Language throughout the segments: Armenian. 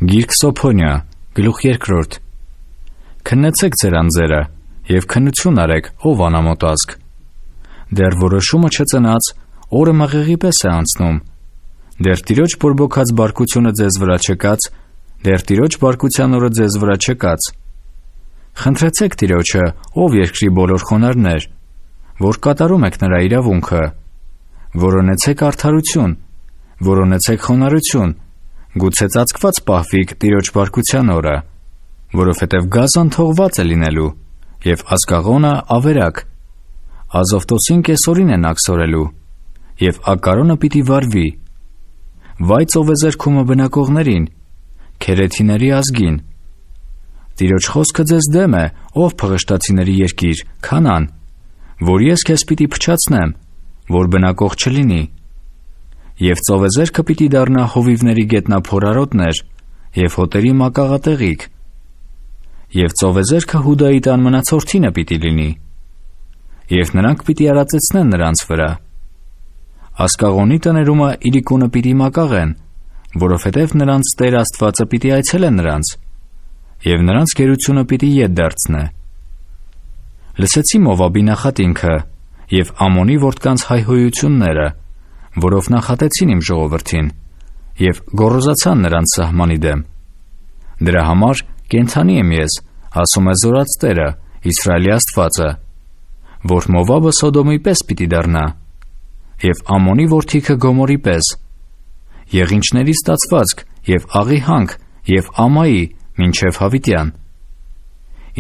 Գիրք Սոփոնյա, գլուխ 2. Քննեցեք ձեր անձերը և քննություն արեք, ով անամոթ ազգ։ Դեռ որոշումը չծնած, օրը մղեղի պես է անցնում։ Դեռ Տիրոջ բորբոքած բարկությունը ձեզ վրա չկաց, դեռ Տիրոջ բարկության օրը ձեզ վրա չկաց։ Խնդրեցեք Տիրոջը, ով երկրի բոլոր խոնարհներ, որ կատարում եք նրա իրավունքը։ Որոնեցեք արդարություն, որոնեցեք խոնարհություն, գուցե ծածկված պահվիք Տիրոջ բարկության օրը, որովհետև գազան թողված է լինելու, և ազգաղոնը ավերակ, Ազովտոսին կեսօրին են աքսորելու, և ակարոնը պիտի վարվի։ Վայ ծովեզերքումը բնակողներին, քերեթիների ազգին։ Տիրոջ խոսքը ձեզ դեմ է, ով փղշտացիների երկիր, Քանան, որ ես քեզ պիտի փչացնեմ, որ բնակող չլինի։ Եվ ծովեզերքը պիտի դառնա հովիվների գետնափորարոտներ և հոտերի մակաղատեղիք։ Եվ ծովեզերքը Հուդայի տան մնացորդինը պիտի լինի, և նրանք պիտի արածեցնեն նրանց վրա։ Ասկաղոնի տներումը իրիկունը պիտի մակաղեն, որովհետև նրանց Տեր Աստվածը պիտի այցելե նրանց, և նրանց գերությունը պիտի ետ դարձնե։ Լսեցի Մովաբի նախատինքը և Ամոնի որդկանց հայհոյությունները, որով նախատեցին իմ ժողովրդին, և գոռոզացան նրանց սահմանի դեմ։ Դրա համար կենդանի եմ ես, ասում է Զորաց Տերը, Իսրայելի Աստվածը, որ Մովաբը Սոդոմի պես պիտի դառնա, և Ամոնի որդիքը Գոմորի պես, եղինջների ստացվածք և աղի հանք և ամայի մինչև հավիտյան։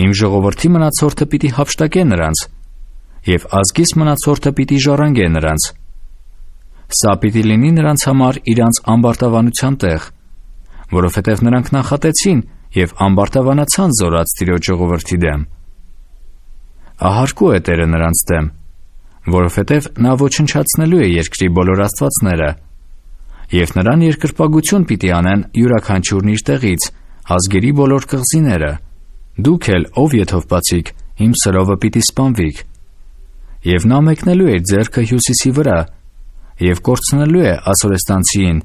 Իմ ժողովրդի մնացորդը պիտի հափշտակե նրանց, և ազգիս մնացորդը պիտի ժառանգե նրանց։ Սա պիտի լինի նրանց համար իրանց ամբարտավանության տեղ, որովհետև նրանք նախատեցին և ամբարտավանացան Զորաց Տիրոջ ժողովրդի դեմ։ Ահարկու է Տերը նրանց դեմ, որովհետև նա ոչնչացնելու է երկրի բոլոր աստվածները, և նրան երկրպագություն պիտի անեն յուրաքանչյուրն իր տեղից, ազգերի բոլոր կղզիները։ Դուք էլ, ով եթովպացիք, իմ սրովը պիտի սպանվիք։ Եվ նա մեկնելու է իր ձեռքը հյուսիսի վրա, և կորցնելու է Ասորեստանցիին,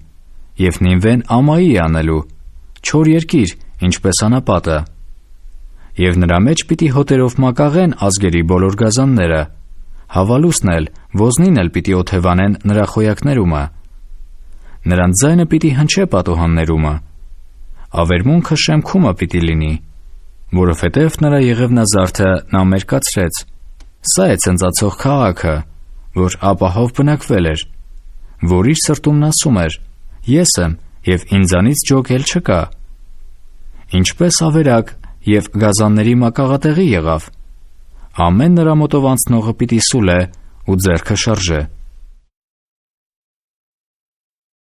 և Նինվեն Ամայի անելու, չոր երկիր, ինչպես անապատը։ Եվ նրա մեջ պիտի հոտերով մակաղեն ազգերի բոլոր գազանները, հավալուսն էլ, ոզնին էլ պիտի օթևանեն նրա խոյակներումը։ Նրանց ձայնը պիտի հնչե պատուհաններումը, ավերմունքը շեմքումը պիտի լինի, որովհետև նրա եղևնազարդը նա մերկացրեց։ Սա է ցնծացող քաղաքը, որ ապահով բնակվել էր, որ իր սրտումն ասում էր. ես եմ, և ինձանից ջոկ էլ չկա։ Ինչպես ավերակ և գազանների մակաղատեղի եղավ, ամեն նրա մոտով անցնողը պիտի սուլե ու ձեռքը շարժե։